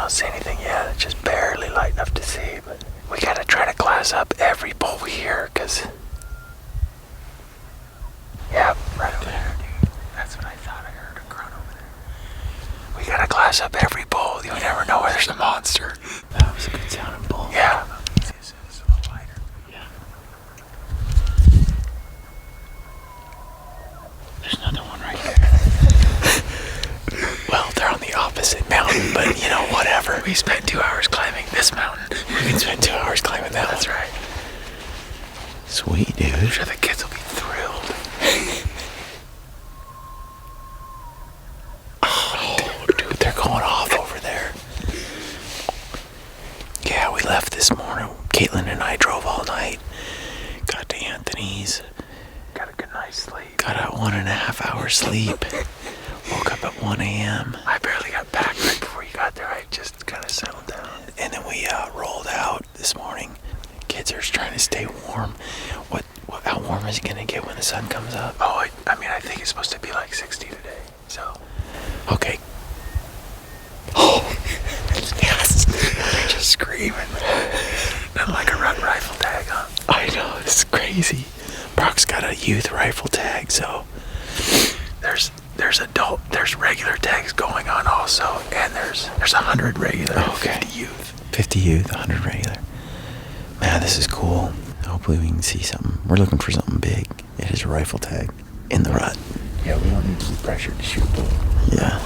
don't see anything yet. It's just barely light enough to see. But we gotta try to glass up every bull we hear, cause yeah, right over there, dude. That's what I thought. I heard a grunt over there. We gotta glass up every bull. You never know where there's a monster. That was a good sounding bull. Yeah. It's a little lighter. Yeah. There's another one right there. Well, they're on the opposite mountain, but you know, whatever. We spent 2 hours climbing this mountain. We can spend 2 hours climbing that. That's right. Sweet, dude. I'm sure the kids will be thrilled. Oh, dude, they're going off over there. Yeah, we left this morning. Caitlin and I drove all night. Got to Anthony's. Got a good night's sleep. Got a 1.5 hour sleep. Woke up at 1 a.m. I barely got back right before you got there. I just kind of settled down. And then we rolled out this morning. Kids are trying to stay warm. How warm is it going to get when the sun comes up? Oh, I mean, I think it's supposed to be like 60 today. So, okay. Oh, yes. They're just screaming. Not like a rifle tag, huh? I know, it's crazy. Brock's got a youth rifle tag, so there's regular tags going on also, and there's 100 regular, okay. 50 youth. 50 youth, 100 regular. Man, this is cool. Hopefully we can see something. We're looking for something big. It is a rifle tag in the rut. Yeah, we don't need to be pressured to shoot bull. Yeah.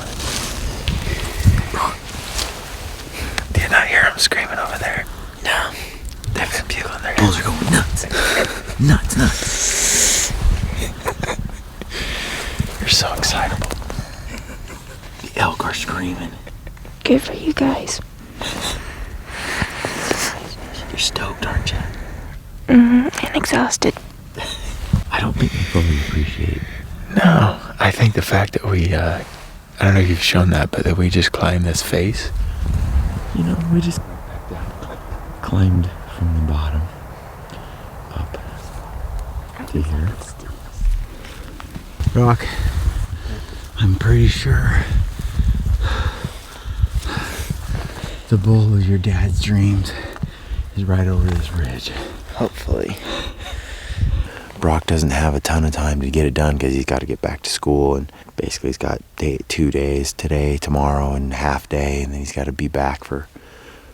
Do you not hear them screaming over there? No. They've been bugling their bulls are going nuts. nuts. You're so excitable. The elk are screaming. Good for you guys. You're stoked, aren't you? And exhausted. I don't think we fully appreciate. No, I think the fact that we, I don't know if you've shown that, but that we just climbed this face. You know, we just climbed from the bottom up to here. Rock, I'm pretty sure the bull of your dad's dreams is right over this ridge. Hopefully. Brock doesn't have a ton of time to get it done because he's got to get back to school, and basically he's got 2 days, today, tomorrow, and half day, and then he's got to be back for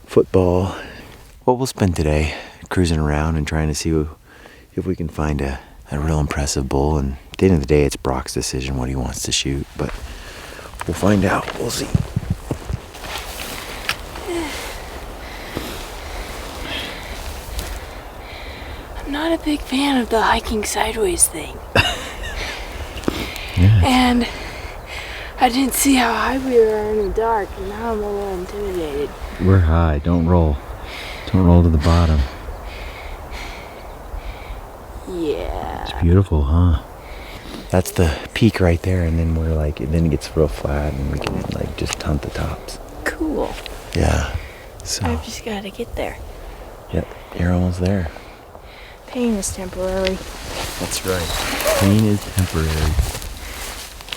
football. Well, we'll spend today cruising around and trying to see if we can find a real impressive bull, and at the end of the day it's Brock's decision what he wants to shoot, but we'll find out. We'll see. I'm not a big fan of the hiking sideways thing. Yes. And I didn't see how high we were in the dark, and now I'm a little intimidated. We're high. Don't roll. Don't roll to the bottom. Yeah. It's beautiful, huh? That's the peak right there, and then then it gets real flat, and we can just hunt the tops. Cool. Yeah. So. I've just got to get there. Yep, you're almost there. Pain is temporary. That's right. Pain is temporary.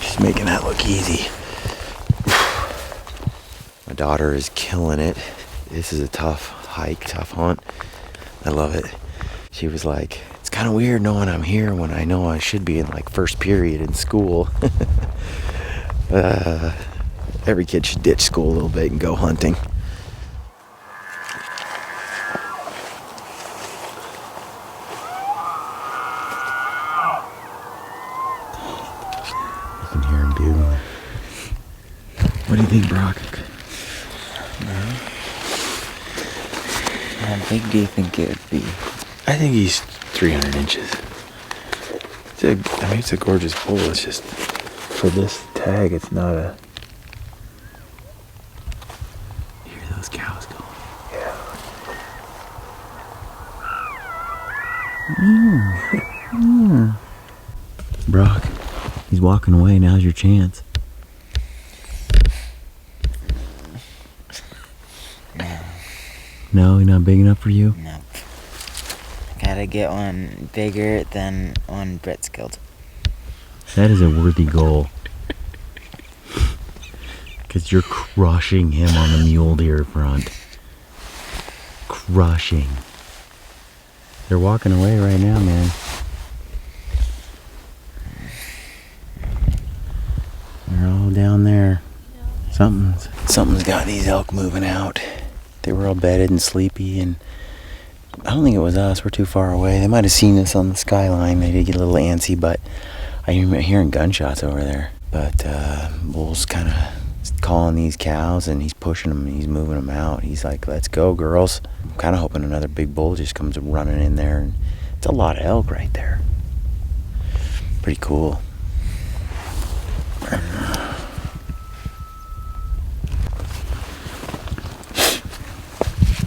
She's making that look easy. My daughter is killing it. This is a tough hike, tough hunt. I love it. She was like, it's kind of weird knowing I'm here when I know I should be in first period in school. Every kid should ditch school a little bit and go hunting. You can hear him bugling. What do you think, Brock? How big do you think it would be? I think he's 300 inches. It's a gorgeous bull. It's just, for this tag, it's not a... You hear those cows going? Yeah. Brock, he's walking away. Now's your chance. No, he's not big enough for you? No. Gotta get one bigger than one Brett's killed. That is a worthy goal. Because you're crushing him on the mule deer front. Crushing. They're walking away right now, man. They're all down there. Something's got these elk moving out. They were all bedded and sleepy, and I don't think it was us. We're too far away. They might have seen us on the skyline. They did get a little antsy, but I remember hearing gunshots over there. But Bull's kind of calling these cows, and he's pushing them, and he's moving them out. He's like, let's go, girls. I'm kind of hoping another big bull just comes running in there. And it's a lot of elk right there. Pretty cool.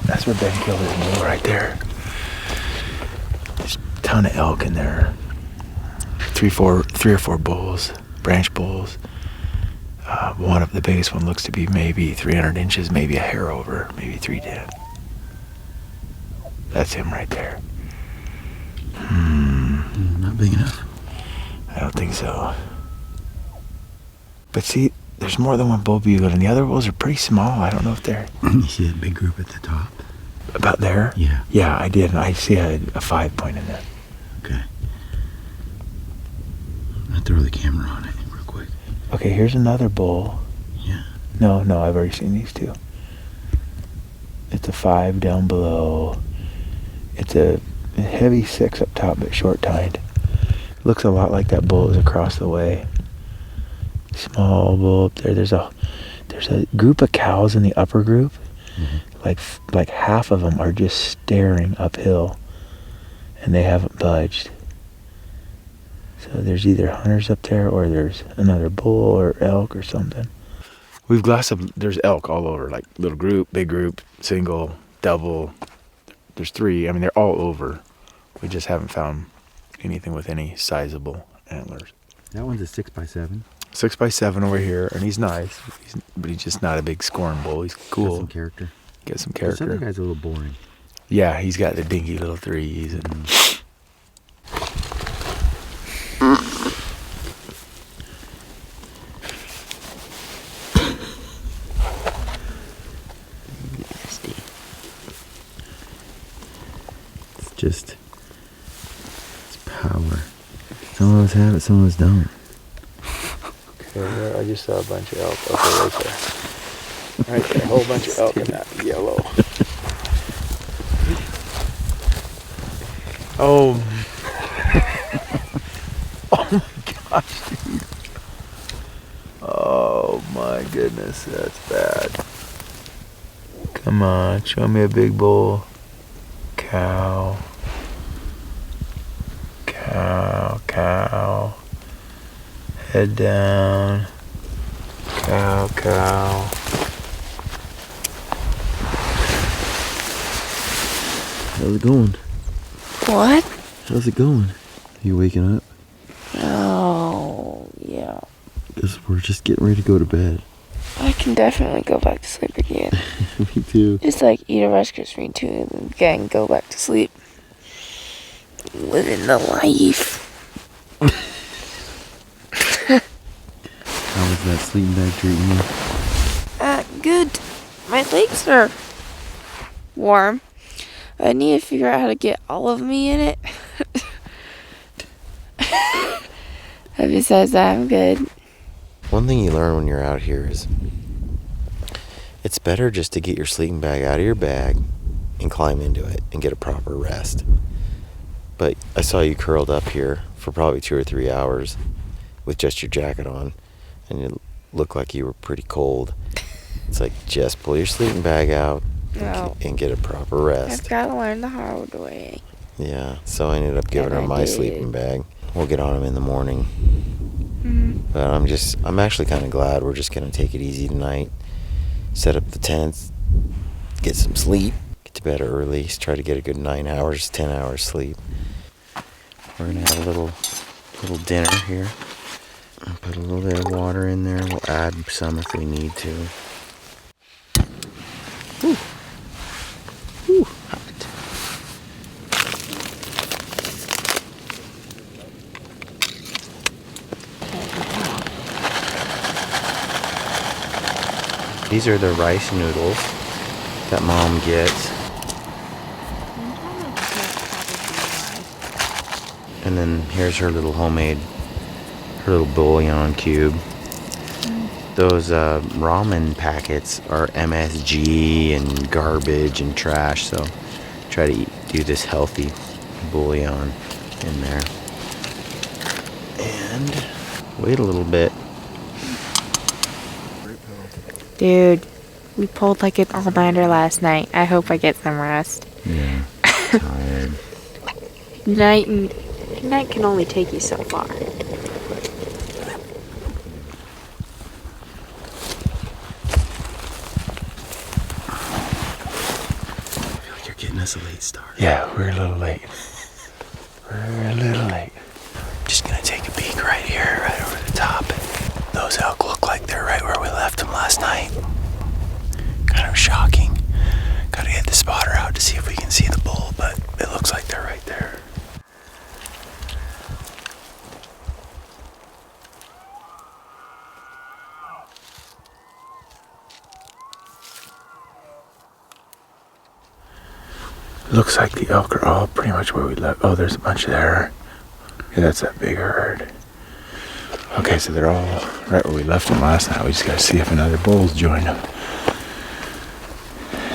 That's where Ben killed his mule right there. There's a ton of elk in there. Three or four bulls, branch bulls. One of the biggest one looks to be maybe 300 inches, maybe a hair over, maybe 310. That's him right there. Not big enough. I don't think so. But see, there's more than one bull bugle, and the other bulls are pretty small. I don't know if they're... You see that big group at the top? About there? Yeah. Yeah, I did, and I see a 5 point in there. Okay. I'll throw the camera on it real quick. Okay, here's another bull. Yeah. No, I've already seen these two. It's a 5 down below. It's a heavy 6 up top, but short tined. Looks a lot like that bull is across the way. Small bull up there. There's a group of cows in the upper group. Mm-hmm. Like half of them are just staring uphill, and they haven't budged. So there's either hunters up there, or there's another bull or elk or something. We've glassed up. There's elk all over, like little group, big group, single, double. There's 3. I mean, they're all over. We just haven't found anything with any sizable antlers. That one's a 6x7. 6x7 over here, and he's nice, but he's just not a big scoring bull. He's cool. Got some character. This other guy's a little boring. Yeah, he's got the dinky little 3s and. It's power. Some of us have it, some of us don't. Okay, I just saw a bunch of elk. Okay, right there. Right there, a whole bunch of elk in that yellow. Oh. Oh my gosh, dude. Oh my goodness, that's bad. Come on, show me a big bull. Cow. Head down. Cow. How's it going? What? How's it going? You waking up? Oh, yeah. We're just getting ready to go to bed. I can definitely go back to sleep again. Me too. Just like eat a Rice Krispie treat and then again go back to sleep. Living the life. How was that sleeping bag treating you? Good. My legs are warm. I need to figure out how to get all of me in it. But besides that, I'm good. One thing you learn when you're out here is it's better just to get your sleeping bag out of your bag and climb into it and get a proper rest. But I saw you curled up here for probably 2 or 3 hours with just your jacket on, and it looked like you were pretty cold. It's like, just pull your sleeping bag out and get a proper rest. I've got to learn the hard way. Yeah, so I ended up giving her my sleeping bag. We'll get on them in the morning. Mm-hmm. But I'm actually kind of glad we're just going to take it easy tonight. Set up the tents, get some sleep, get to bed early, try to get a good 9 hours, 10 hours sleep. We're going to have a little dinner here. I'll put a little bit of water in there. We'll add some if we need to. Whew. Whew, hot. These are the rice noodles that Mom gets. And then here's her little homemade, her little bouillon cube. Those ramen packets are MSG and garbage and trash, so try to do this healthy bouillon in there. And wait a little bit. Dude, we pulled like an all-nighter last night. I hope I get some rest. Yeah, tired. Night can only take you so far. I feel like you're getting us a late start. Yeah, we're a little late. We're a little late. Just gonna take a peek right here, right over the top. Those elk look like they're right where we left them last night. Kind of shocking. Gotta get the spotter out to see if we can see the bull, but it looks like they're right there. Looks like the elk are all pretty much where we left. Oh, there's a bunch there. Yeah, that's that big herd. Okay, so they're all right where we left them last night. We just gotta see if another bull's joined them.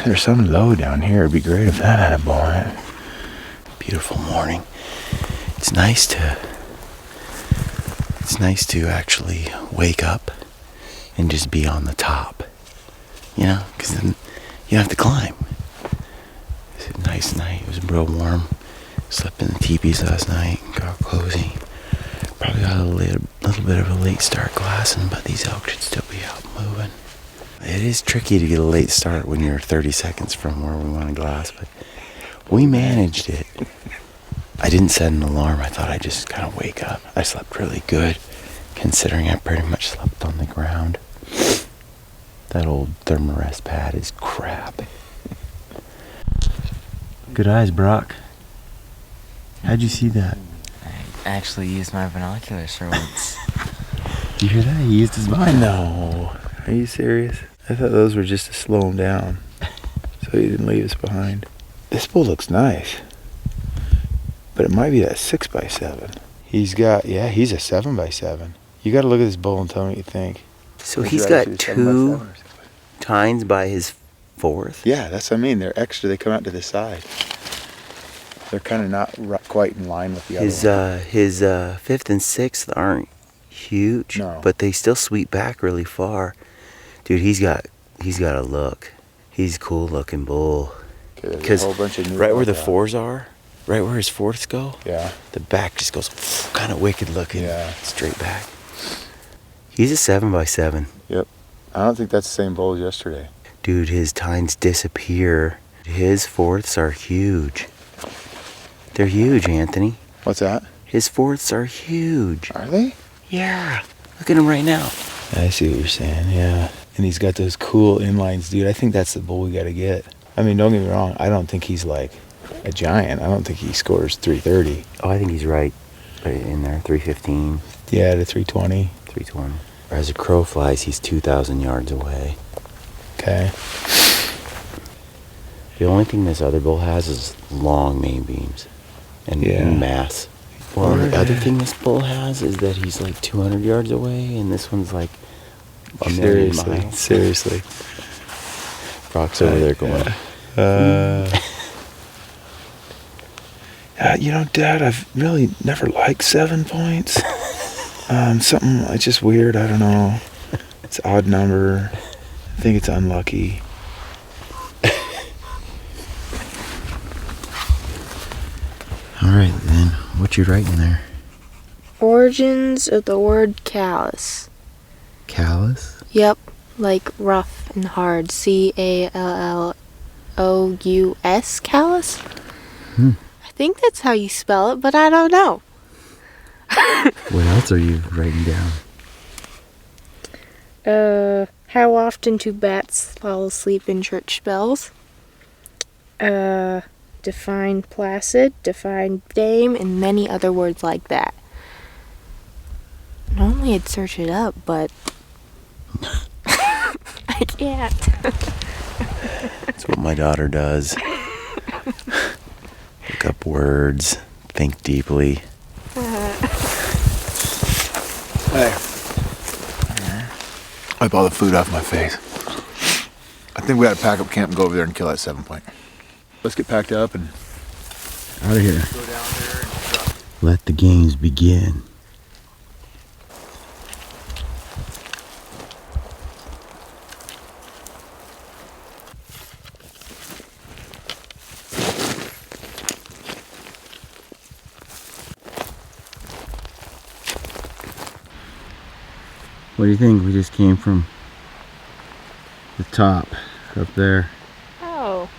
There's some low down here. It'd be great if that had a bull in it. Beautiful morning. It's nice to actually wake up and just be on the top. You know, because then you don't have to climb. It's a nice night. It was real warm. Slept in the teepees last night. Got cozy. Probably got a little bit of a late start glassing, but these elk should still be out moving. It is tricky to get a late start when you're 30 seconds from where we want to glass, but we managed it. I didn't set an alarm. I thought I'd just kind of wake up. I slept really good, considering I pretty much slept on the ground. That old thermarest pad is crap. Good eyes, Brock. How'd you see that? I actually used my binoculars for once. Did you hear that? He used his mind. No. Are you serious? I thought those were just to slow him down, so he didn't leave us behind. This bull looks nice. But it might be that 6x7. He's a 7x7. You gotta look at this bull and tell me what you think. So he's got 2 tines by his 4th? Yeah, that's what I mean. They're extra. They come out to the side. They're kind of not quite in line with the other one. His 5th and 6th aren't huge, No. but they still sweep back really far. Dude, he's got a look. He's a cool looking bull. Because right where the 4s are, right where his 4ths go, yeah, the back just goes kind of wicked looking, yeah, straight back. He's a 7x7. Yep. I don't think that's the same bull as yesterday. Dude, his tines disappear. His 4ths are huge. They're huge, Anthony. What's that? His 4ths are huge. Are they? Yeah. Look at him right now. I see what you're saying, yeah. And he's got those cool inlines, dude. I think that's the bull we gotta get. I mean, don't get me wrong. I don't think he's like a giant. I don't think he scores 330. Oh, I think he's right in there. 315. Yeah, to 320. 320. As a crow flies, he's 2,000 yards away. Okay. The only thing this other bull has is long main beams and mass. Well, the other thing this bull has is that he's like 200 yards away, and this one's like a million miles. Seriously. Brock's over there going, you know, Dad, I've really never liked 7 points. It's just weird. I don't know. It's an odd number. I think it's unlucky. all right, then. What you writing there? Origins of the word callous. Callous? Yep, like rough and hard. Callous, callous? I think that's how you spell it, but I don't know. What else are you writing down? How often do bats fall asleep in church bells? Define placid, define dame, and many other words like that. Normally I'd search it up, but I I can't. That's what my daughter does. Look up words, think deeply. Hey. Wipe all the food off my face. I think we gotta pack up camp and go over there and kill that 7-point. Let's get packed up and Out of here. go down there and Let the games begin. What do you think? We just came from the top up there. Oh,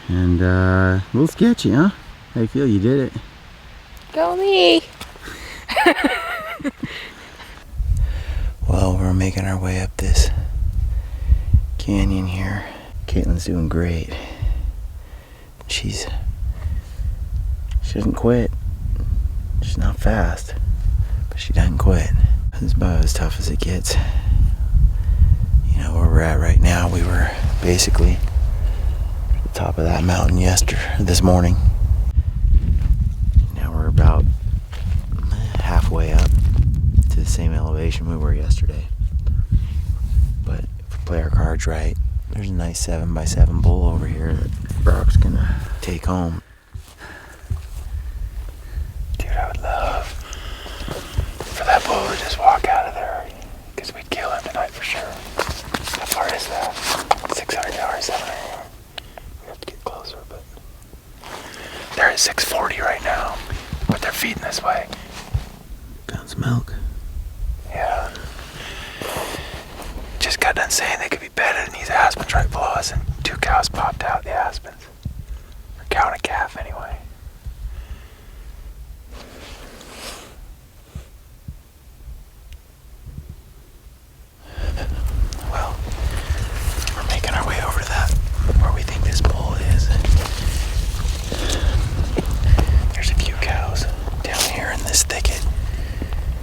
And a little sketchy, huh? How you feel? You did it. go me. Well, we're making our way up this canyon here. Caitlin's doing great. She doesn't quit. She's not fast, but she doesn't quit. It's about as tough as it gets. You know where we're at right now. We were basically at the top of that mountain this morning. Now we're about halfway up to the same elevation we were yesterday. But if we play our cards right, there's a nice 7x7 bull over here that Brock's gonna take home. Dude, I would love for that bull to just walk out of there, because we'd kill him tonight for sure. How far is that? 600 yards, 700 yards. We have to get closer, but they're at 640 right now, but they're feeding this way. Got some milk. Yeah. Just got done saying they could be bedded in these aspens right below us, and 2 cows popped out the aspens. Or cow and a calf, anyway. Well, we're making our way over to that, where we think this bull is. There's a few cows down here in this thicket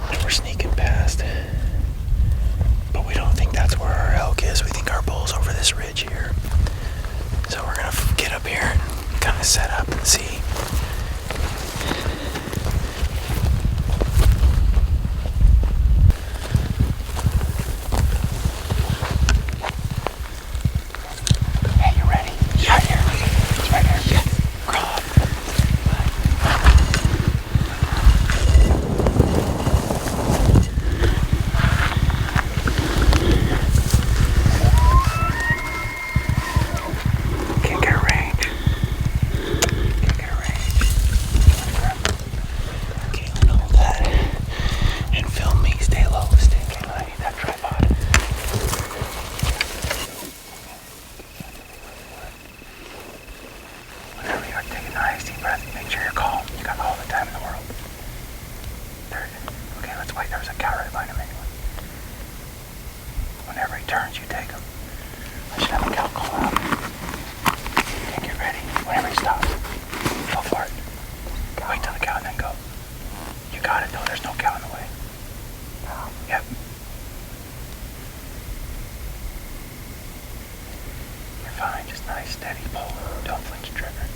that we're sneaking past. But we don't think that's where our elk is. We think our bull's over this ridge here. So we're gonna get up here and kind of set up and see. Hey, you ready? Yeah, here. It's right here. Yeah. Crawl up. Can't get a range. Can't get a range. Caitlin, hold that and film me. Stay low. Caitlin, I need that tripod. Whenever you are taking a nice deep breath, make sure you're calm. You got all the time in the world. Okay, let's wait. There's a cow right behind him anyway. Whenever he turns, you take him. I should have a cow call out. Okay, get ready. Whenever he stops, go for it. Wait till the cow and then go. You got it though. There's no cow in the way. Yep. You're fine. Just nice, steady pull. Don't flinch the trigger.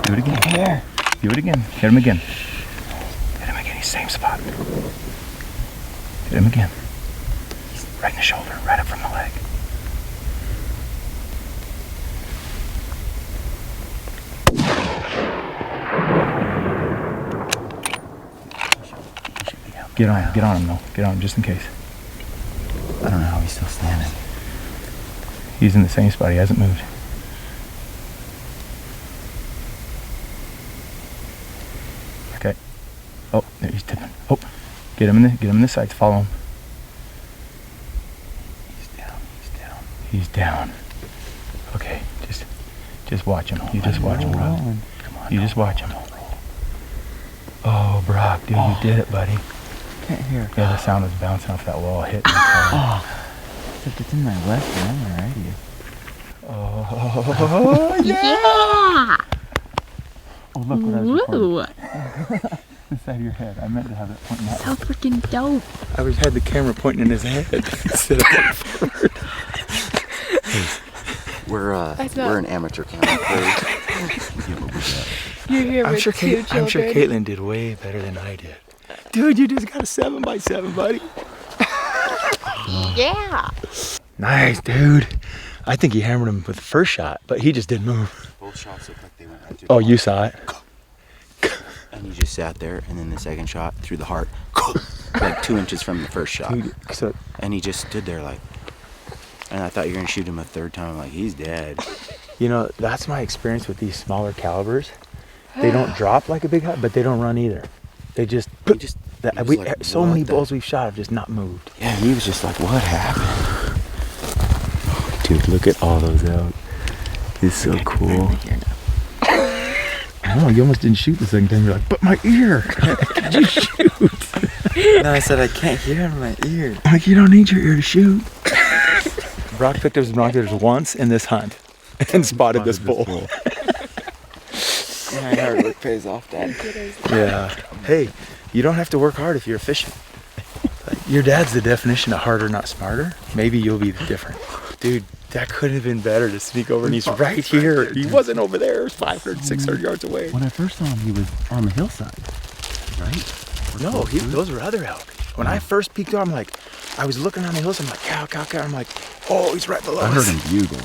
Do it again. Here. Do it again. Hit him again. Hit him again. He's same spot. Hit him again. Right in the shoulder. Right up from the leg. Get on him though. Get on him just in case. I don't know how he's still standing. He's in the same spot. He hasn't moved. Okay. Oh, there he's tipping. Oh, get him in the sights. Follow him. He's down. He's down. He's down. Okay, just watch him. You just watch him, Brock. Come on. You just watch him. Oh, Brock, dude, you did it, buddy. Can't hear. Yeah, the sound was bouncing off that wall, hitting the car. Except it's in my left ear. I'm alright. Oh, Oh, yeah! Oh, look what I was recording. Woo! The side of your head. I meant to have it pointing that So way. freaking dope. I had the camera pointing in his head instead of pointing forward. We're an amateur camera crew. You're here I'm with sure, two children. I'm sure Caitlin did way better than I did. Dude, you just got a 7x7, buddy. Yeah. Nice, dude. I think he hammered him with the first shot, but he just didn't move. Both shots looked like they went right through. Oh, you saw it? And he just sat there, and then the second shot through the heart, like 2 inches from the first shot. Dude, so And he just stood there like, and I thought you were gonna shoot him a third time. I'm like, he's dead. you know, that's my experience with these smaller calibers. They don't drop like a big hut, but they don't run either. They just, He just he was like, so what many the- bulls we've shot have just not moved. Yeah, he was just like, what happened? Dude, look at all those out. It's so cool. No, you almost didn't shoot the second time. You're like, but my ear. Did you shoot? No, I said I can't hear in my ear. I'm like, you don't need your ear to shoot. Brock picked up his binoculars once in this hunt and spotted this bull. My hard work pays off, Dad. Yeah. Hey, you don't have to work hard if you're efficient. Like, your dad's the definition of harder, not smarter. Maybe you'll be different. Dude, that couldn't have been better to sneak over, and he's right here. He wasn't over there. It was 500, 600 yards away. When I first saw him, he was on the hillside, right? No, those were other elk. When I first peeked out, I'm like, I was looking on the hills. I'm like, cow, cow, cow. I'm like, oh, he's right below I heard us. him bugle.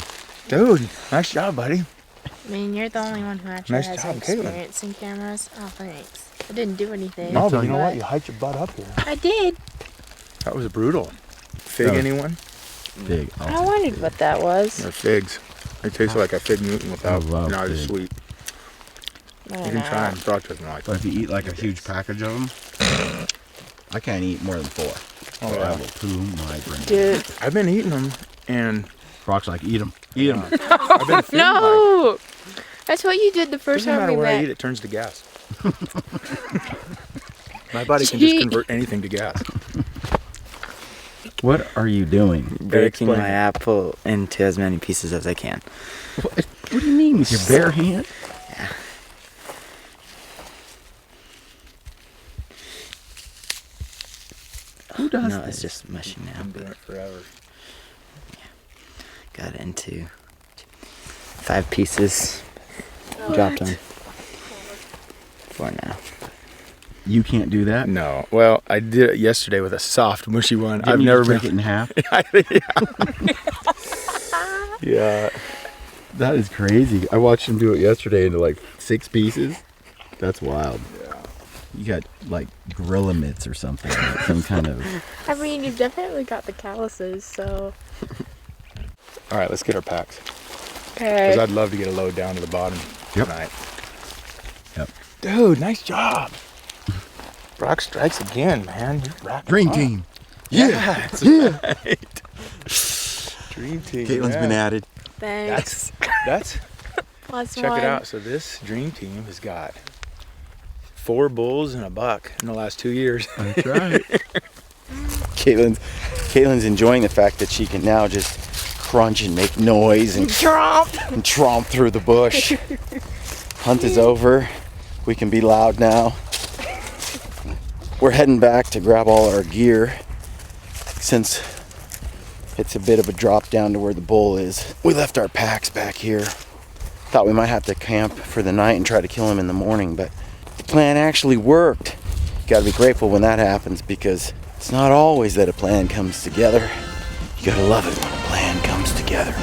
Dude, nice job, buddy. I mean, you're the only one who actually Nice has job, Caitlin. experience in cameras. Oh, thanks. I didn't do anything. No, but you know what? You hiked your butt up here. I did. That was brutal. Fig, That was- anyone? Big. I wondered what that was. They're figs. They taste like a fig Newton without, I love not as fig. sweet. I You don't can know. try them. Brock doesn't like But them. if you eat like a huge package of them, I can't eat more than 4. Oh, Or yeah. I will poo my brain. Dude. I've been eating them, and Brock's like, eat them. Eat them. I've been feeling like, No! That's what you did the first doesn't time matter we what I met. eat, it turns to gas. My body can just convert anything to gas. What are you doing? Breaking my explain it. apple into as many pieces as I can. What do you mean? With your bare hand? Who does No, this? it's just mushing now. Been doing it forever. Got it into 5 pieces. Dropped them. For now. You can't do that? No. Well, I did it yesterday with a soft, mushy one. Didn't I've you never just break been. it in half. Yeah. That is crazy. I watched him do it yesterday into like 6 pieces. That's wild. Yeah. You got like gorilla mitts or something. Like some kind of. I mean, you've definitely got the calluses, so. All right, let's get our packs. Okay. Because I'd love to get a load down to the bottom Yep. tonight. Yep. Dude, nice job. Brock strikes again, man. You're racking Dream up. team. Yeah. Yeah. Right. Dream team. Caitlin's yeah. been added. Thanks. That's Plus check one. it out. So this dream team has got 4 bulls and a buck in the last 2 years. That's right. Caitlin's enjoying the fact that she can now just crunch and make noise and tromp through the bush. Hunt is over. We can be loud now. We're heading back to grab all our gear since it's a bit of a drop down to where the bull is. We left our packs back here. Thought we might have to camp for the night and try to kill him in the morning, but the plan actually worked. Gotta be grateful when that happens because it's not always that a plan comes together. You gotta love it when a plan comes together.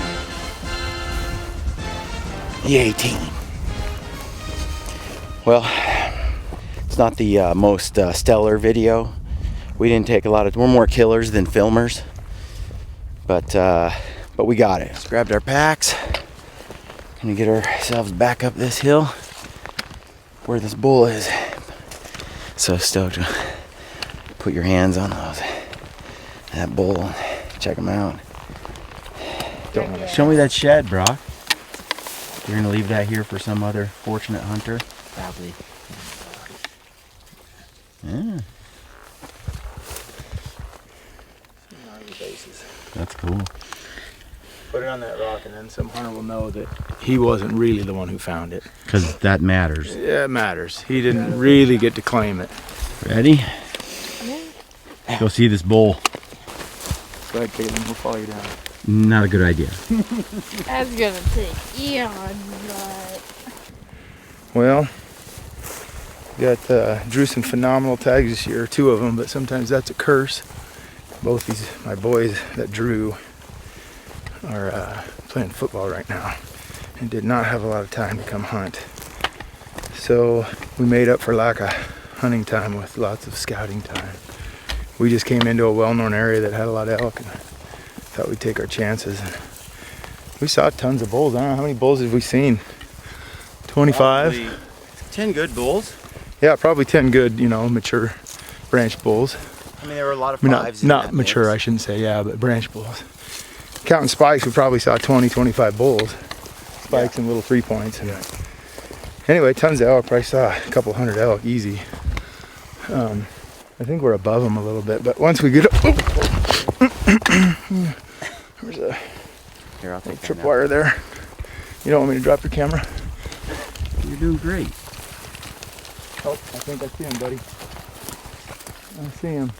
Yay, team. Well, it's not the most stellar video. We didn't take a lot of, we're more killers than filmers. But we got it. Just grabbed our packs. Gonna get ourselves back up this hill where this bull is. So stoked to put your hands on that bull and check him out. Show me that shed, Brock. You're gonna leave that here for some other fortunate hunter? Probably. Yeah. That's cool. Put it on that rock, and then some hunter will know that he wasn't really the one who found it. Because that matters. Yeah, it matters. He didn't really get to claim it. Ready? Go see this bull. Go ahead, Caitlin. We'll follow you down. Not a good idea. That's gonna take eons, but... Well, drew some phenomenal tags this year, 2 of them, but sometimes that's a curse. Both these, my boys that drew, are playing football right now and did not have a lot of time to come hunt. So we made up for lack of hunting time with lots of scouting time. We just came into a well-known area that had a lot of elk and thought we'd take our chances. And we saw tons of bulls. I don't know, how many bulls have we seen? 25? Probably 10 good bulls. Yeah, probably 10 good, mature branch bulls. I mean, there were a lot of I mean, fives. not mature, I shouldn't say, yeah, but branch bulls. Counting spikes, we probably saw 20, 25 bulls. Spikes and little 3 points. And anyway, tons of elk. Probably saw a couple hundred elk, easy. I think we're above them a little bit, but once we get up, there's a tripwire there. You don't want me to drop your camera? You're doing great. Oh, I think I see him, buddy. I see him.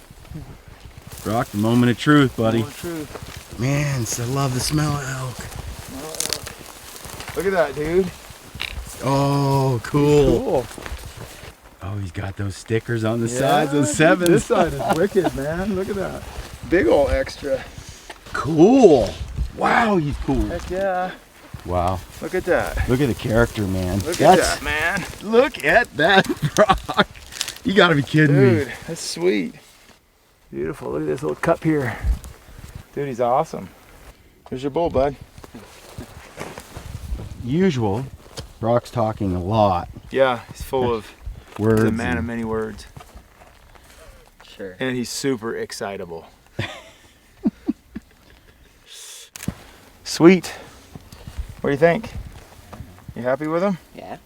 Brock, the moment of truth, buddy. Moment of truth. Man, I love the smell of elk. Look at that, dude. Oh, cool. Oh, he's got those stickers on the sides, those 7s. This side is wicked, man. Look at that. Big ol' extra. Cool. Wow, he's cool. Heck yeah. Wow. Look at that. Look at the character, man. Look at that, man. Look at that, Brock. You gotta be kidding me. Dude, that's sweet. Beautiful. Look at this little cup here. Dude, he's awesome. Here's your bull, bud. Usual, Brock's talking a lot. Yeah, he's full of words. He's a man of many words. Sure. And he's super excitable. Sweet. What do you think? You happy with him? Yeah.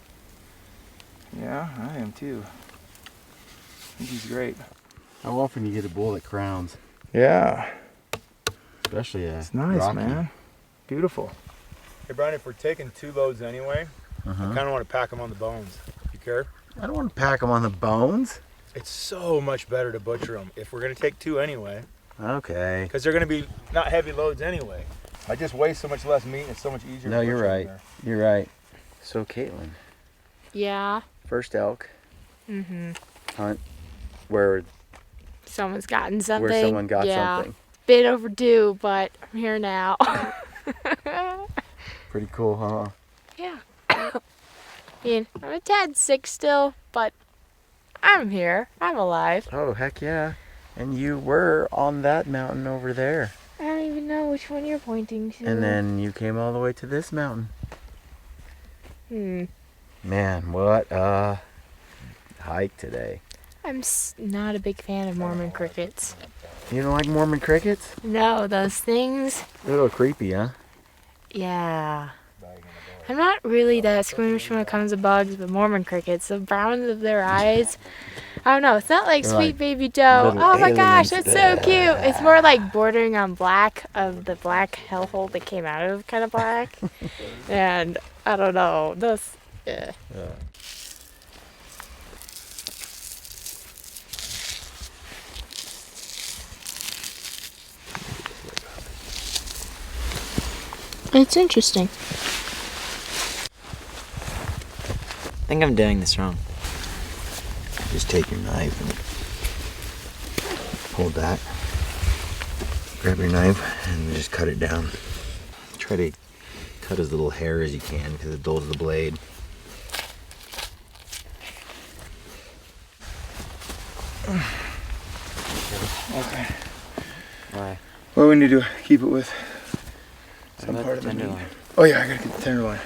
Yeah, I am too. I think he's great. How often you get a bull that crowns? Yeah. Especially It's nice, Rocky. man. Beautiful. Hey, Brian, if we're taking 2 loads anyway, I kind of want to pack them on the bones. You care? I don't want to pack them on the bones. It's so much better to butcher them if we're going to take 2 anyway. Okay. Because they're going to be not heavy loads anyway. I just waste so much less meat and it's so much easier. No, to you're butcher right. them You're right. So, Caitlin, Yeah. first elk Mm-hmm. hunt where Someone's gotten something. someone got yeah. something. Bit overdue, but I'm here now. Pretty cool, huh? Yeah. I mean, I'm a tad sick still, but I'm here. I'm alive. Oh, heck yeah. And you were on that mountain over there. I don't even know which one you're pointing to. And then you came all the way to this mountain. Man, what a hike today. I'm not a big fan of Mormon crickets. You don't like Mormon crickets? No, those things. They're a little creepy, huh? Yeah. I'm not really that squeamish when it comes to bugs, but Mormon crickets, the browns of their eyes. I don't know. It's not like They're Sweet like Baby Joe. little Oh my gosh, aliens. it's so cute. It's more like bordering on black, of the black hellhole that came out of kind of black. And I don't know. Those. Yeah. It's interesting. I think I'm doing this wrong. Just take your knife and hold that. Grab your knife and just cut it down. Try to cut as little hair as you can because it dulls the blade. Okay. Why? What do we need to keep it with? Some What part of about the the meat. tenderloin? Oh yeah, I gotta get the tenderloin.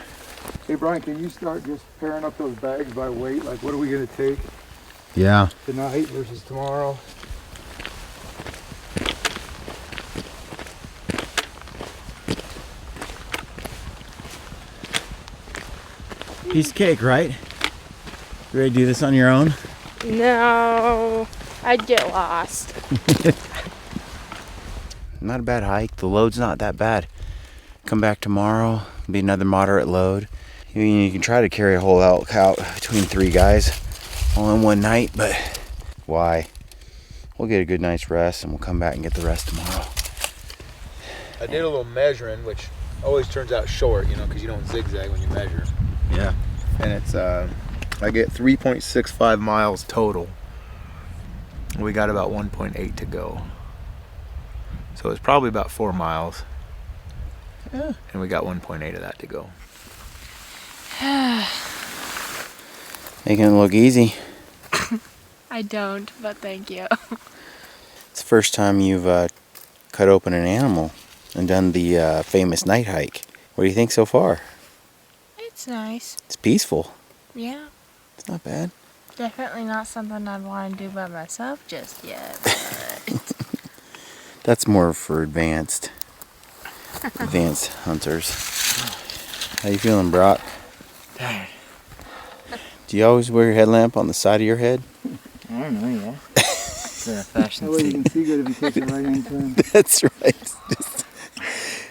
Hey Brian, can you start just pairing up those bags by weight? Like what are we gonna take Yeah. tonight versus tomorrow? Piece of cake, right? You ready to do this on your own? No, I'd get lost. Not a bad hike. The load's not that bad. Come back tomorrow, be another moderate load. You can try to carry a whole elk out between 3 guys all in one night, but why? We'll get a good night's rest and we'll come back and get the rest tomorrow. I did a little measuring, which always turns out short, you know, because you don't zigzag when you measure. Yeah. And it's, I get 3.65 miles total. We got about 1.8 to go. So it's probably about 4 miles. Yeah. And we got 1.8 of that to go. Making it look easy. I don't, but thank you. It's the first time you've cut open an animal and done the famous night hike. What do you think so far? It's nice. It's peaceful. Yeah. It's not bad. Definitely not something I'd want to do by myself just yet. But That's more for advanced hunters. How you feeling, Brock? Tired. Do you always wear your headlamp on the side of your head? I don't know, yeah. It's a fashion statement. see good if you take a right-hand turn. That's right.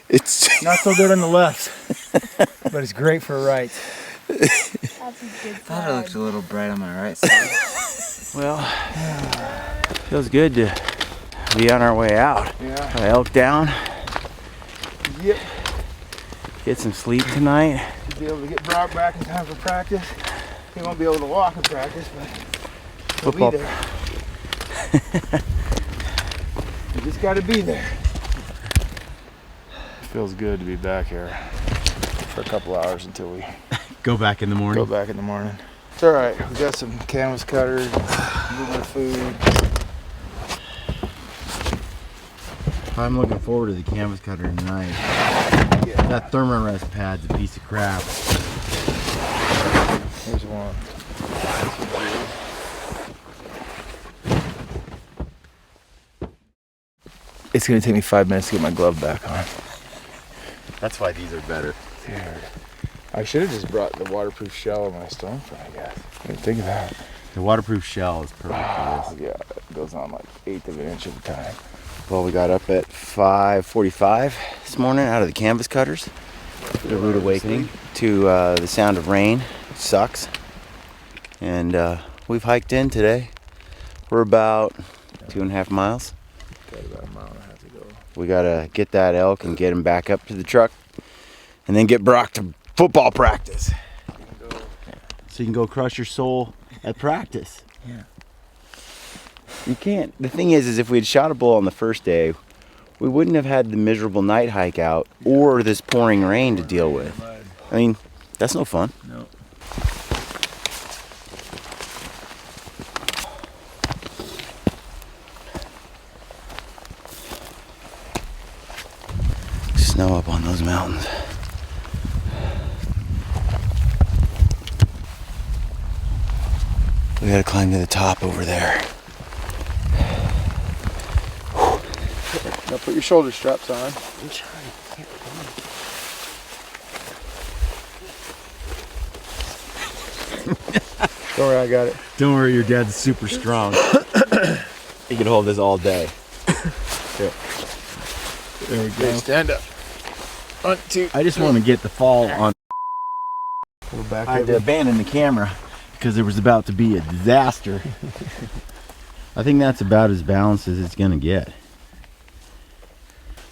It's Not so good on the left, but it's great for right. that's a good I thought it looks a little bright on my right side. well, feels good to be on our way out. Yeah. Got elk down. Yep. Get some sleep tonight. Should be able to get Brock back in time for practice. He won't be able to walk in practice, but he'll Football. be there. You just got to be there. Feels good to be back here for a couple hours until we Go back in the morning. go back in the morning. It's all right. We got some canvas cutters, moving food. I'm looking forward to the canvas cutter tonight. Yeah. That thermarest pad's a piece of crap. Here's one. It's gonna take me 5 minutes to get my glove back on. That's why these are better. Dude, I should have just brought the waterproof shell of my stone front, I guess. I didn't think of that. The waterproof shell is perfect Oh, for this. yeah, it goes on like 1/8 of an inch at a time. Well, we got up at 5:45 this morning out of the canvas cutters. The rude awakening to the sound of rain. It sucks. And we've hiked in today. We're about 2.5 miles. Got about a mile and a half to go. We gotta get that elk and get him back up to the truck, and then get Brock to football practice. So you can go crush your soul at practice. You can't. The thing is if we had shot a bull on the first day, we wouldn't have had the miserable night hike out or this pouring rain to deal with. I mean, that's no fun. No. Snow up on those mountains. We gotta climb to the top over there. Now put your shoulder straps on. I'm trying. Don't worry, I got it. Don't worry, your dad's super strong. He can hold this all day. There we go. Okay, stand up. 1, 2. I just want to get the fall on. Pull back I had to abandon the camera because there was about to be a disaster. I think that's about as balanced as it's gonna get.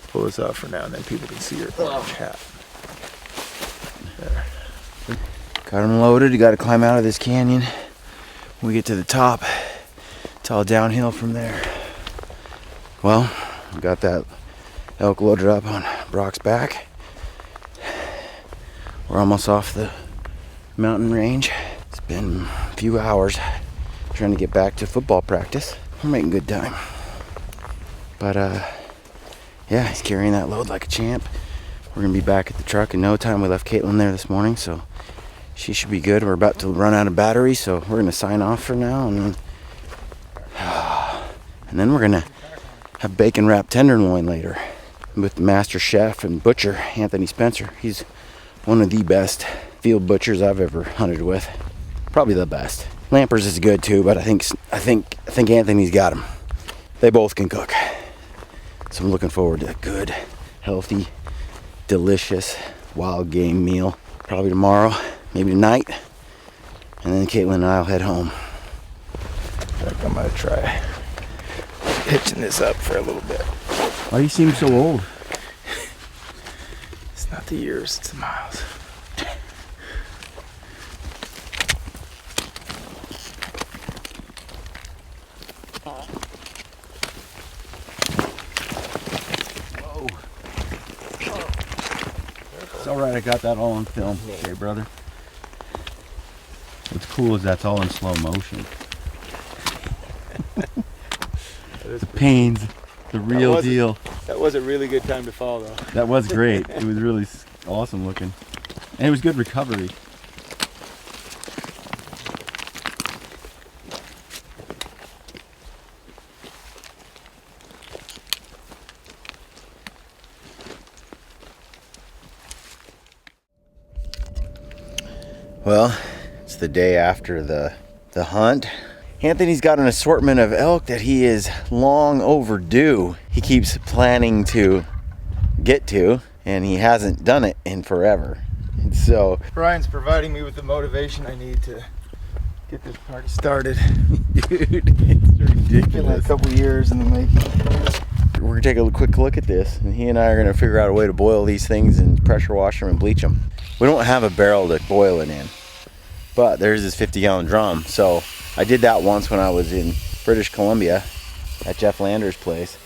Pull this out for now, and then people can see your orange hat. There. Got him loaded. You gotta climb out of this canyon. When we get to the top, it's all downhill from there. Well, we got that elk loaded up on Brock's back. We're almost off the mountain range. It's been a few hours trying to get back to football practice. We're making good time. But yeah, he's carrying that load like a champ. We're gonna be back at the truck in no time. We left Caitlin there this morning, so she should be good. We're about to run out of battery, so we're gonna sign off for now, and then we're gonna have bacon wrapped tenderloin later with the master chef and butcher, Anthony Spencer. He's one of the best field butchers I've ever hunted with. Probably the best. Lampers is good too, but I think Anthony's got him. They both can cook. So I'm looking forward to a good, healthy delicious wild game meal. Probably tomorrow, maybe tonight. And then Caitlin and I will head home. I think I'm gonna try hitching this up for a little bit. Why do you seem so old? It's not the years, it's the miles. It's all right, I got that all on film. Okay, brother. What's cool is that's all in slow motion. The pains, the real deal. That was a really good time to fall, though. That was great. It was really awesome looking. And it was good recovery. Well, it's the day after the hunt. Anthony's got an assortment of elk that he is long overdue. He keeps planning to get to, and he hasn't done it in forever. And so Brian's providing me with the motivation I need to get this party started. dude, it's ridiculous. Been like a couple years in the making. We're gonna take a quick look at this, and he and I are gonna figure out a way to boil these things and pressure wash them and bleach them. We don't have a barrel to boil it in, but there's this 50-gallon drum. So I did that once when I was in British Columbia at Jeff Lander's place.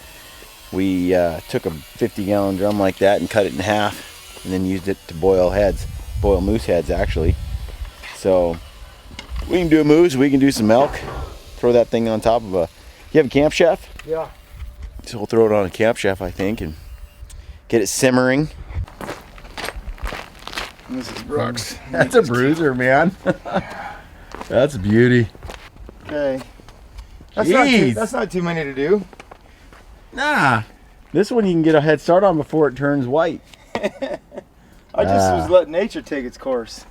We took a 50-gallon drum like that and cut it in half, and then used it to boil moose heads actually. So we can do a moose, we can do some elk. Throw that thing on top of you have a Camp Chef? Yeah. So we'll throw it on a Camp Chef, I think, and get it simmering. This is Brooks. That's a bruiser, man. That's a beauty. Okay. Jeez. That's not too many to do. Nah. This one you can get a head start on before it turns white. I just was letting nature take its course.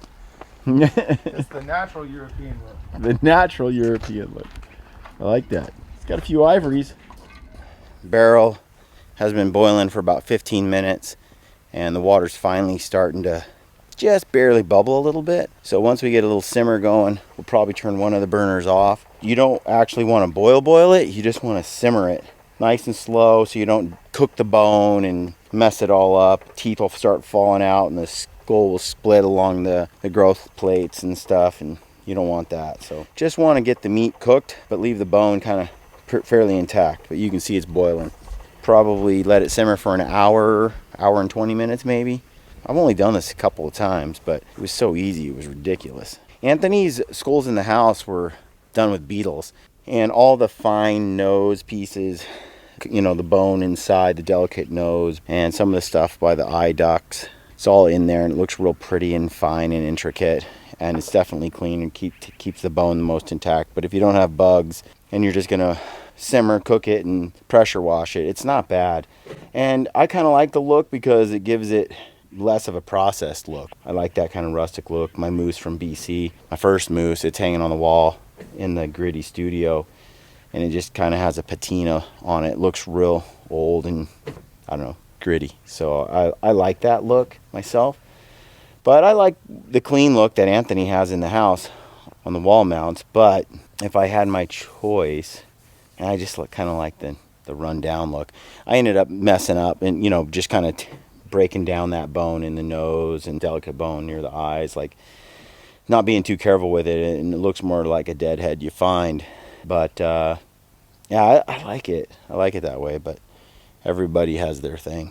It's the natural European look. The natural European look. I like that. It's got a few ivories. Barrel has been boiling for about 15 minutes, and the water's finally starting to just barely bubble a little bit. So once we get a little simmer going, we'll probably turn one of the burners off. You don't actually want to boil it, you just want to simmer it nice and slow so you don't cook the bone and mess it all up. Teeth will start falling out and the skull will split along the growth plates and stuff, and you don't want that. So just want to get the meat cooked but leave the bone kind of fairly intact. But you can see it's boiling. Probably let it simmer for an hour and 20 minutes maybe. I've only done this a couple of times, but it was so easy, it was ridiculous. Anthony's skulls in the house were done with beetles, and all the fine nose pieces, you know, the bone inside, the delicate nose, and some of the stuff by the eye ducts, it's all in there, and it looks real pretty and fine and intricate, and it's definitely clean and keeps the bone the most intact. But if you don't have bugs and you're just gonna simmer, cook it, and pressure wash it, it's not bad. And I kind of like the look because it gives it less of a processed look. I like that kind of rustic look. My moose from BC, my first moose, it's hanging on the wall in the gritty studio, and it just kind of has a patina on it. It looks real old and, I don't know, gritty. So I like that look myself. But I like the clean look that Anthony has in the house on the wall mounts. But if I had my choice, and I just kind of like the run down look, I ended up messing up and, you know, just kind of breaking down that bone in the nose and delicate bone near the eyes, like not being too careful with it, and it looks more like a dead head you find. But yeah, I like it. I like it that way, but everybody has their thing.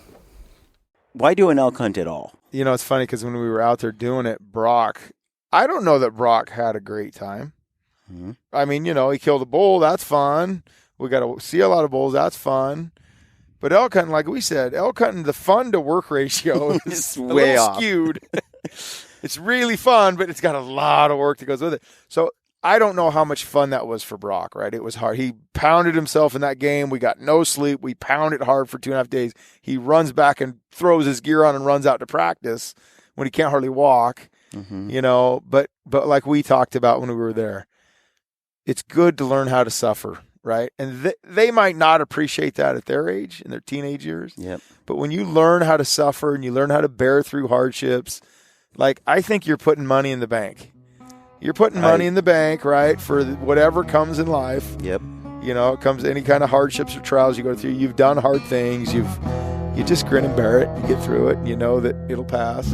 Why do an elk hunt at all? You know, it's funny because when we were out there doing it, I don't know that Brock had a great time. Mm-hmm. I mean, you know, he killed a bull, that's fun. We got to see a lot of bulls, that's fun. But elk hunting, like we said, elk hunting, the fun to work ratio is way off. Skewed. It's really fun, but it's got a lot of work that goes with it. So I don't know how much fun that was for Brock, right? It was hard. He pounded himself in that game. We got no sleep. We pounded hard for 2.5 days. He runs back and throws his gear on and runs out to practice when he can't hardly walk, you know. But like we talked about when we were there, it's good to learn how to suffer, right? And they might not appreciate that at their age, in their teenage years. Yep. But when you learn how to suffer and you learn how to bear through hardships, like, I think you're putting money in the bank. You're putting money in the bank, right, for whatever comes in life. Yep. You know, it comes any kind of hardships or trials you go through. You've done hard things. You just grin and bear it. You get through it. And you know that it'll pass.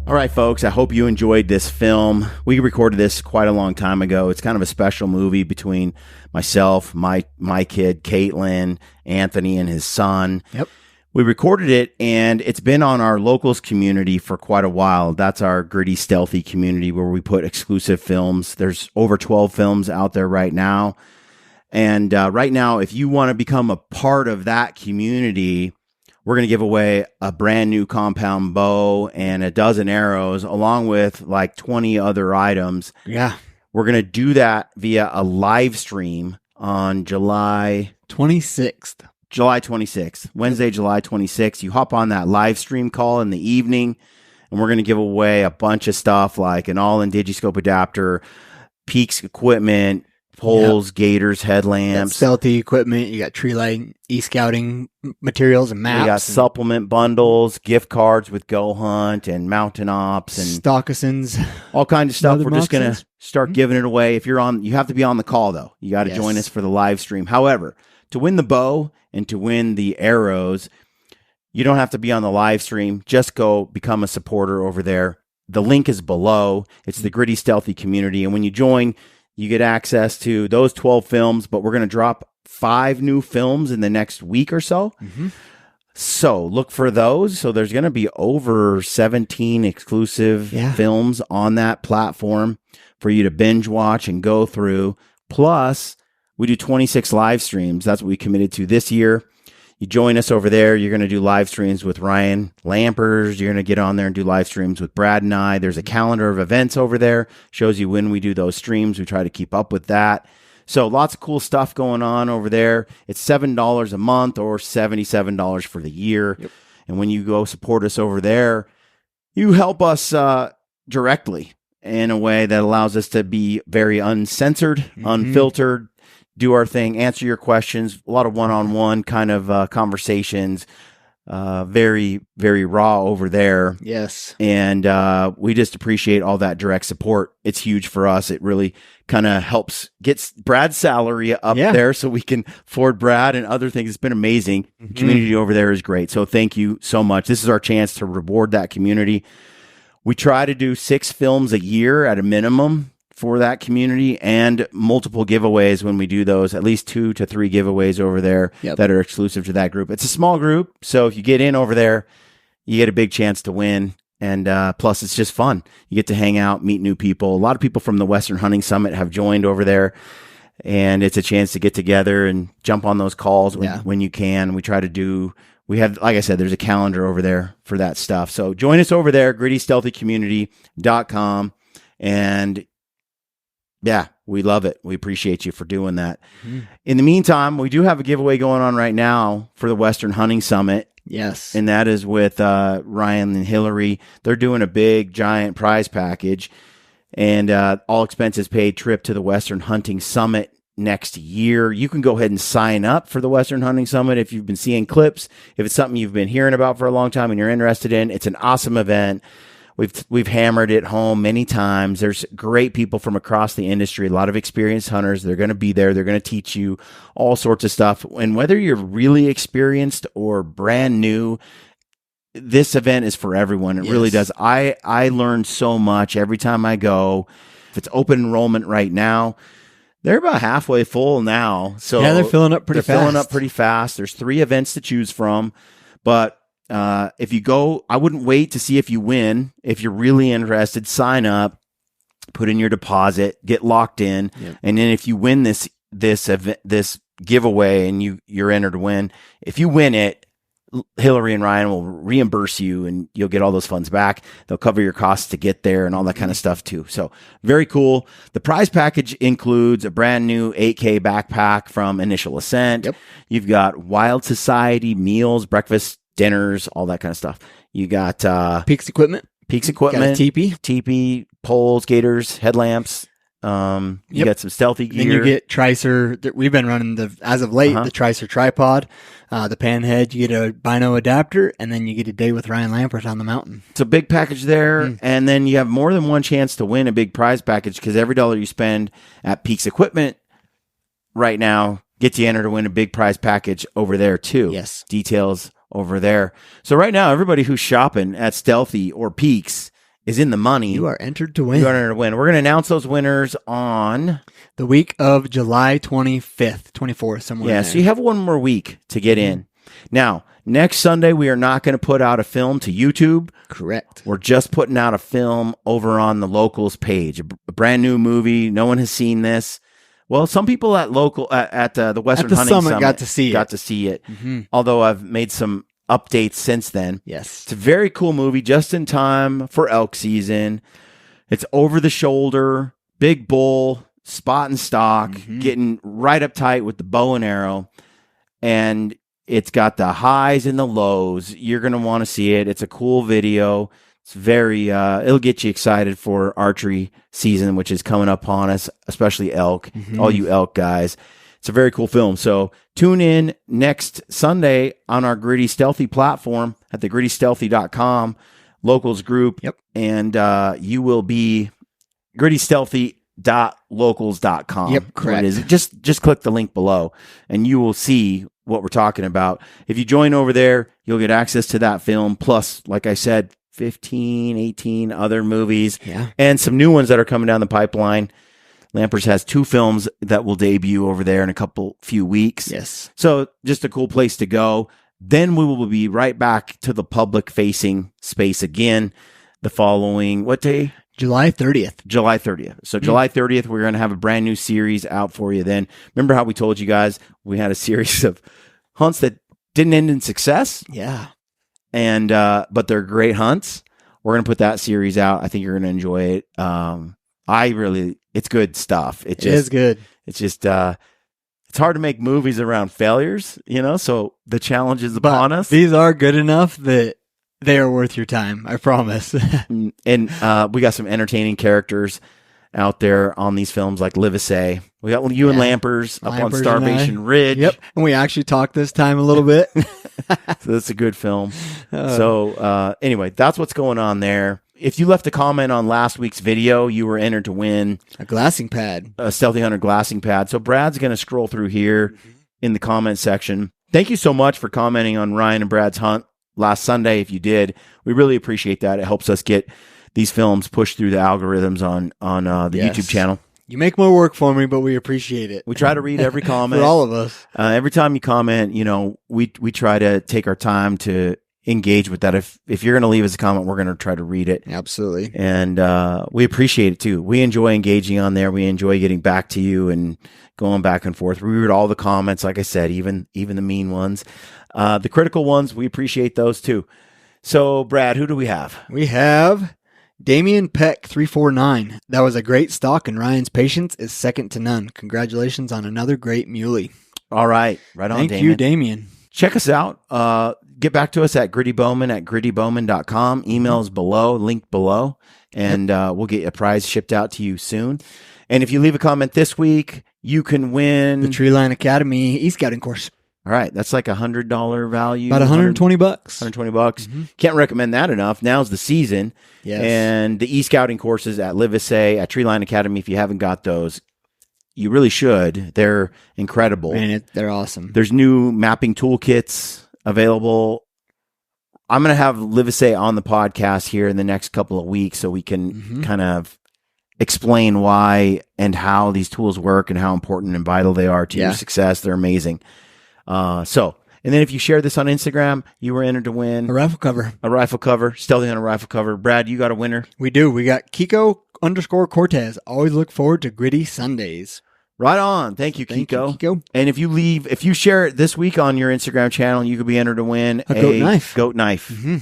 All right, folks, I hope you enjoyed this film. We recorded this quite a long time ago. It's kind of a special movie between myself, my kid, Caitlin, Anthony, and his son. Yep. We recorded it, and it's been on our locals community for quite a while. That's our gritty, stealthy community where we put exclusive films. There's over 12 films out there right now. And right now, if you want to become a part of that community, we're going to give away a brand new compound bow and a dozen arrows, along with like 20 other items. Yeah. We're going to do that via a live stream on July 26th. Wednesday, July 26th. You hop on that live stream call in the evening, and we're going to give away a bunch of stuff like an all-in Digiscope adapter, Peaks equipment, poles, gaiters, headlamps. Stealthy equipment. You got tree lighting, e-scouting materials and maps. We got supplement bundles, gift cards with Go Hunt and Mountain Ops and Stockisons. all kinds of stuff. Leather We're just going to start Mhm. giving it away. If you're on, you have to be on the call though. You got to join us for the live stream. However, to win the bow and to win the arrows, you don't have to be on the live stream. Just go become a supporter over there. The link is below. It's the Gritty Stealthy community. And when you join, you get access to those 12 films, but we're going to drop 5 new films in the next week or so. Mm-hmm. So look for those. So there's going to be over 17 exclusive films on that platform for you to binge watch and go through. Plus, we do 26 live streams. That's what we committed to this year. You join us over there. You're going to do live streams with Ryan Lampers. You're going to get on there and do live streams with Brad and I. There's a calendar of events over there. Shows you when we do those streams. We try to keep up with that. So lots of cool stuff going on over there. It's $7 a month or $77 for the year. Yep. And when you go support us over there, you help us directly in a way that allows us to be very uncensored, unfiltered, do our thing, answer your questions, a lot of one-on-one kind of conversations, very, very raw over there. Yes. And we just appreciate all that direct support. It's huge for us. It really kind of helps get Brad's salary up there so we can afford Brad and other things. It's been amazing. The community over there is great. So thank you so much. This is our chance to reward that community. We try to do 6 films a year at a minimum for that community, and multiple giveaways when we do those, at least 2 to 3 giveaways over there that are exclusive to that group. It's a small group, so if you get in over there, you get a big chance to win. And plus, it's just fun. You get to hang out, meet new people. A lot of people from the Western Hunting Summit have joined over there, and it's a chance to get together and jump on those calls when you can. We try to do, we have, like I said, there's a calendar over there for that stuff. So join us over there, grittystealthycommunity.com. And yeah, we love it. We appreciate you for doing that. In the meantime, we do have a giveaway going on right now for the Western Hunting Summit. Yes. And that is with Ryan and Hillary. They're doing a big, giant prize package and all expenses paid trip to the Western Hunting Summit next year. You can go ahead and sign up for the Western Hunting Summit if you've been seeing clips. If it's something you've been hearing about for a long time and you're interested in, it's an awesome event. We've hammered it home many times. There's great people from across the industry, a lot of experienced hunters. They're going to be there. They're going to teach you all sorts of stuff. And whether you're really experienced or brand new, this event is for everyone. It really does. I learn so much every time I go. If it's open enrollment right now, they're about halfway full now. So yeah, they're filling up pretty fast. There's 3 events to choose from, but if you go, I wouldn't wait to see if you win. If you're really interested, sign up, put in your deposit, get locked in, and then if you win this giveaway and you're entered to win, if you win it, Hillary and Ryan will reimburse you and you'll get all those funds back. They'll cover your costs to get there and all that kind of stuff too. So very cool. The prize package includes a brand new 8K backpack from Initial Ascent. You've got Wild Society meals, breakfast, dinners, all that kind of stuff. You got Peaks equipment, teepee, poles, gaiters, headlamps, You got some stealthy gear. Then you get Tricer. We've been running as of late, the Tricer tripod, the pan head. You get a bino adapter, and then you get a day with Ryan Lampert on the mountain. It's a big package there, and then you have more than one chance to win a big prize package because every dollar you spend at Peaks Equipment right now gets you entered to win a big prize package over there too. Yes. Details over there. So right now, everybody who's shopping at Stealthy or Peaks is in the money. You are entered to win. You are entered to win. We're going to announce those winners on the week of July 25th, 24th, somewhere. Yeah, so you have one more week to get in. Now, next Sunday, we are not going to put out a film to YouTube. Correct. We're just putting out a film over on the Locals page, a brand new movie. No one has seen this. Well, some people at the Western Hunting Summit got to see it. Although I've made some updates since then. Yes. It's a very cool movie, just in time for elk season. It's over the shoulder, big bull, spot and stock, getting right up tight with the bow and arrow. And it's got the highs and the lows. You're going to want to see it. It's a cool video. It's very, it'll get you excited for archery season, which is coming up on us, especially elk, all you elk guys. It's a very cool film. So tune in next Sunday on our Gritty Stealthy platform at thegrittystealthy.com locals group. Yep. And you will be grittystealthy.locals.com. Yep, correct. It is. Just click the link below and you will see what we're talking about. If you join over there, you'll get access to that film. Plus, like I said, 15, 18 other movies and some new ones that are coming down the pipeline. Lampers has 2 films that will debut over there in a few weeks. Yes. So just a cool place to go. Then we will be right back to the public facing space again the following, what day? July 30th. July 30th. So July 30th, we're going to have a brand new series out for you then. Remember how we told you guys we had a series of hunts that didn't end in success? Yeah. And, but they're great hunts. We're going to put that series out. I think you're going to enjoy it. It's good stuff. It is good. It's just, it's hard to make movies around failures, so the challenge is upon us. These are good enough that they are worth your time. I promise. And we got some entertaining characters out there on these films like Livesey. We got you and Lampers up on Starvation Ridge. Yep. And we actually talked this time a little bit. So that's a good film. Anyway, that's what's going on there. If you left a comment on last week's video, you were entered to win a glassing pad, a Stealthy Hunter glassing pad. So Brad's going to scroll through here in the comment section. Thank you so much for commenting on Ryan and Brad's hunt last Sunday. If you did, we really appreciate that. It helps us get these films pushed through the algorithms on the YouTube channel. You make more work for me, but we appreciate it. We try to read every comment. For all of us. Every time you comment, we try to take our time to engage with that. If you're going to leave us a comment, we're going to try to read it. Absolutely. And we appreciate it too. We enjoy engaging on there. We enjoy getting back to you and going back and forth. We read all the comments, like I said, even the mean ones. The critical ones, we appreciate those too. So, Brad, who do we have? We have Damian Peck 349. That was a great stock, and Ryan's patience is second to none. Congratulations on another great muley. All right. Right on, Thank you, Damian. Check us out. Get back to us at GrittyBowman at GrittyBowman.com. Email is below, link below, and we'll get a prize shipped out to you soon. And if you leave a comment this week, you can win the Treeline Academy e-scouting course. All right, that's like $100 value. About $120. $120. Can't recommend that enough. Now's the season. Yes. And the e-scouting courses at Livesey, at Treeline Academy, if you haven't got those, you really should. They're incredible. Man, they're awesome. There's new mapping toolkits available. I'm going to have Livesey on the podcast here in the next couple of weeks so we can kind of explain why and how these tools work and how important and vital they are to your success. They're amazing. And then if you share this on Instagram, you were entered to win a rifle cover, Stealthy Hunter rifle cover. Brad, you got a winner. We do. We got Kiko_Cortez. Always look forward to gritty Sundays. Right on. Thank you, Kiko. And if you share it this week on your Instagram channel, you could be entered to win a goat knife. Yep.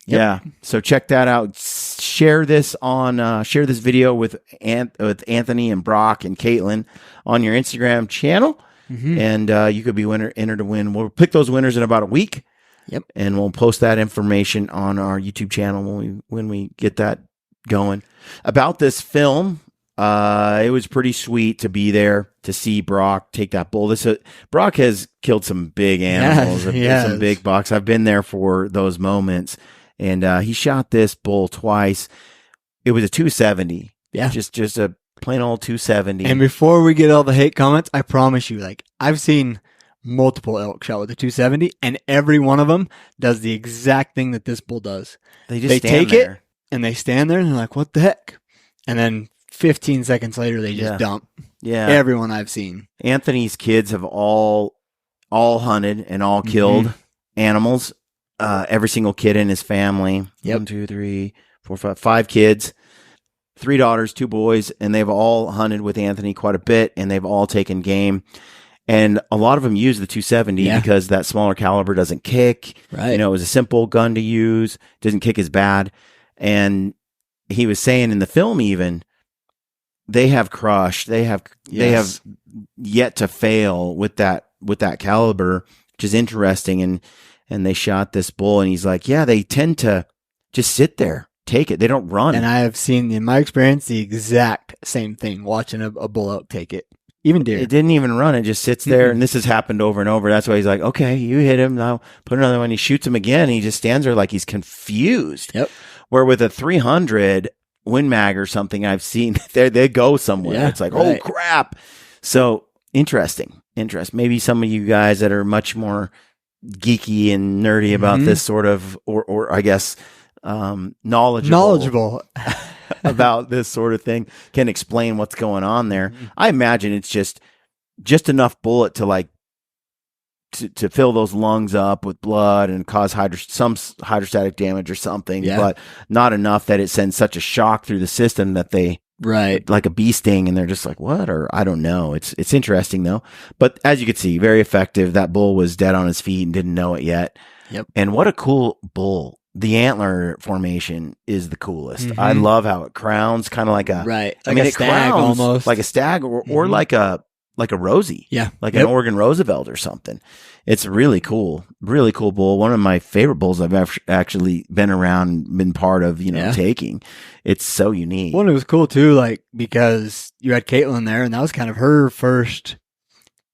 Yeah. So check that out. Share this video with Anthony and Brock and Caitlin on your Instagram channel. And you could be entered to win. We'll pick those winners in about a week. Yep. And we'll post that information on our YouTube channel when we get that going. About this film, It was pretty sweet to be there to see Brock take that bull. Brock has killed some big animals, some big bucks. I've been there for those moments, and he shot this bull twice. It was a 270. Yeah, just a plain old 270. And before we get all the hate comments, I promise you, like, I've seen multiple elk shot with a 270, and every one of them does the exact thing that this bull does. They take there. It and they stand there and they're like, "What the heck?" And then 15 seconds later, they just dump. Yeah, everyone I've seen. Anthony's kids have all hunted and all killed animals. Every single kid in his family. Yep. 1, 2, 3, 4, 5 kids. 3 daughters, 2 boys, and they've all hunted with Anthony quite a bit, and they've all taken game. And a lot of them use the 270 because that smaller caliber doesn't kick. Right. You know, it was a simple gun to use, doesn't kick as bad. And he was saying in the film even, they have crushed, they have yet to fail with that caliber, which is interesting. And they shot this bull, and he's like, yeah, they tend to just sit there. Take it. They don't run. And I have seen, in my experience, the exact same thing watching a bull elk take it. Even deer. It didn't even run. It just sits there. And this has happened over and over. That's why he's like, okay, you hit him. Now put another one. He shoots him again. And he just stands there like he's confused. Yep. Where with a 300 Win Mag or something I've seen, they go somewhere. Yeah, it's like, oh, crap. So interesting. Maybe some of you guys that are much more geeky and nerdy about this sort of, or I guess, knowledgeable about this sort of thing can explain what's going on there. I imagine it's just enough bullet to like to fill those lungs up with blood and cause some hydrostatic damage or something, but not enough that it sends such a shock through the system that they like a bee sting and they're just like, what? Or I don't know. It's interesting though. But as you can see, very effective. That bull was dead on his feet and didn't know it yet. Yep. And what a cool bull. The antler formation is the coolest. I love how it crowns kind of like a it crowns almost like a stag or like a Rosie. Yeah. Like an Oregon Roosevelt or something. It's really cool. Really cool bull. One of my favorite bulls I've actually been around and been part of, taking. It's so unique. Well, it was cool too, like, because you had Caitlin there and that was kind of her first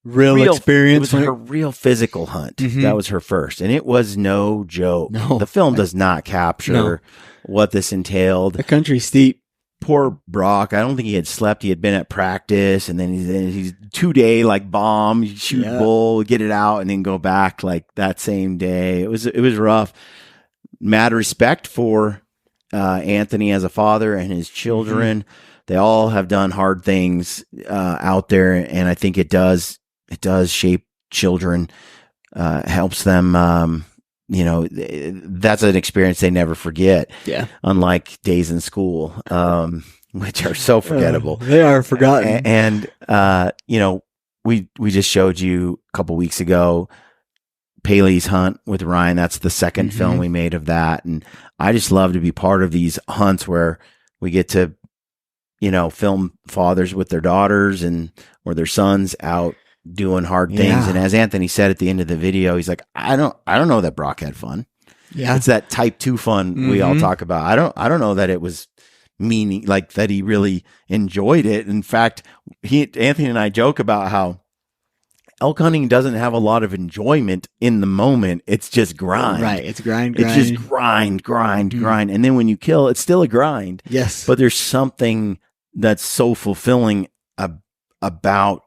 real experience. It was her real physical hunt. That was her first. And it was no joke. No. The film does not capture what this entailed. The country's steep. Poor Brock. I don't think he had slept. He had been at practice, and then he's 2-day like bomb, you shoot bull, get it out, and then go back like that same day. It was rough. Mad respect for Anthony as a father and his children. They all have done hard things out there, and I think it does shape children, helps them. That's an experience they never forget. Yeah. Unlike days in school, which are so forgettable. They are forgotten. And we just showed you a couple weeks ago, Paley's hunt with Ryan. That's the second film we made of that. And I just love to be part of these hunts where we get to, film fathers with their daughters or their sons out doing hard things. And as Anthony said at the end of the video, he's like, I don't know that Brock had fun. Yeah. It's that type 2 fun we all talk about. I don't know that it was meaning like that he really enjoyed it. In fact, Anthony and I joke about how elk hunting doesn't have a lot of enjoyment in the moment. It's just grind. Right. It's grind. It's just grind. And then when you kill, it's still a grind. Yes. But there's something that's so fulfilling about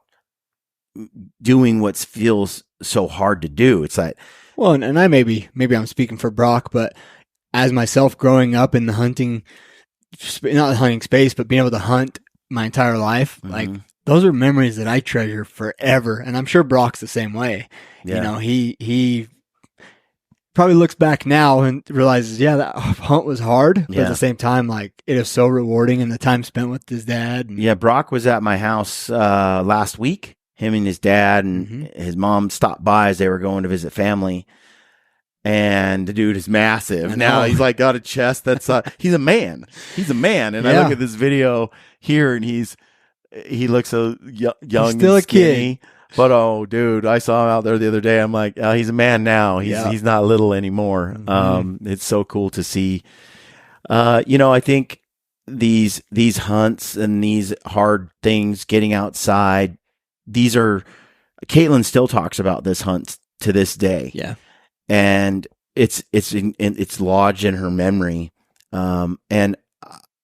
doing what feels so hard to do. It's like, well, and I maybe I'm speaking for Brock, but as myself growing up in the hunting, not the hunting space, but being able to hunt my entire life, like those are memories that I treasure forever. And I'm sure Brock's the same way. Yeah. He probably looks back now and realizes, that hunt was hard, but at the same time, like it is so rewarding, and the time spent with his dad. Yeah. Brock was at my house last week. Him and his dad and his mom stopped by as they were going to visit family. And the dude is massive. Now he's like got a chest that's, he's a man. And I look at this video here and he looks so young he's still and skinny. A kid. But oh, dude, I saw him out there the other day. I'm like, oh, he's a man now. He's not little anymore. It's so cool to see. I think these hunts and these hard things, getting outside, Caitlin still talks about this hunt to this day. Yeah. And it's lodged in her memory. And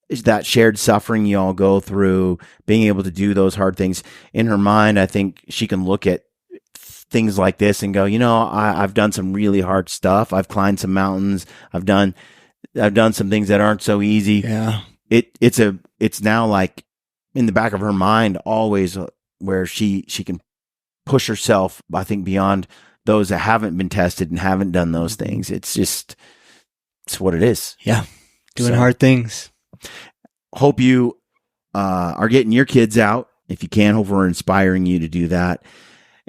that shared suffering you all go through, being able to do those hard things in her mind, I think she can look at things like this and go, I've done some really hard stuff. I've climbed some mountains. I've done some things that aren't so easy. Yeah. It's now like in the back of her mind always where she can push herself, I think, beyond those that haven't been tested and haven't done those things. It's what it is. Yeah. Doing hard things. Hope you are getting your kids out if you can. Hope we're inspiring you to do that.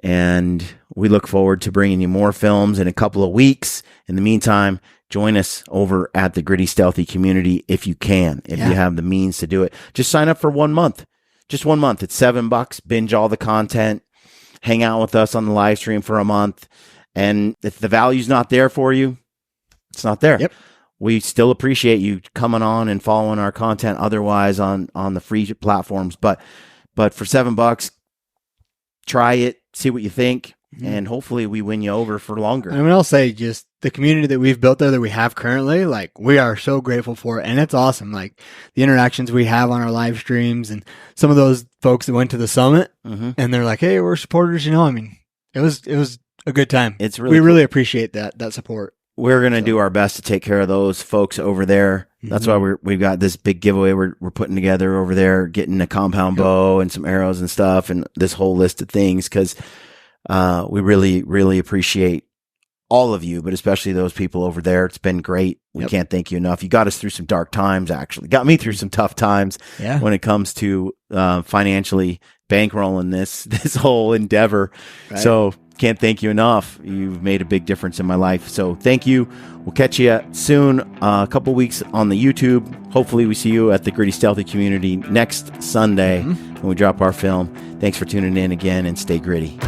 And we look forward to bringing you more films in a couple of weeks. In the meantime, join us over at the Gritty Stealthy community if you can, if you have the means to do it. Just sign up for 1 month. Just 1 month. It's $7. Binge all the content. Hang out with us on the live stream for a month. And if the value's not there for you, it's not there. Yep. We still appreciate you coming on and following our content otherwise on the free platforms. But for $7, try it, see what you think, and hopefully we win you over for longer. I mean, I'll say just the community that we've built there that we have currently, like, we are so grateful for it. And it's awesome. Like, the interactions we have on our live streams and some of those folks that went to the summit and they're like, hey, we're supporters, I mean, it was a good time. It's really really appreciate that support. We're going to do our best to take care of those folks over there. That's why we've got this big giveaway we're putting together over there, getting a compound bow and some arrows and stuff and this whole list of things because we really, really appreciate all of you, but especially those people over there. It's been great. We can't thank you enough. You got us through some dark times, actually. Got me through some tough times when it comes to financially bankrolling this whole endeavor. Right. So can't thank you enough. You've made a big difference in my life. So thank you. We'll catch you soon, a couple weeks on the YouTube. Hopefully we see you at the Gritty Stealthy community next Sunday when we drop our film. Thanks for tuning in again and stay gritty.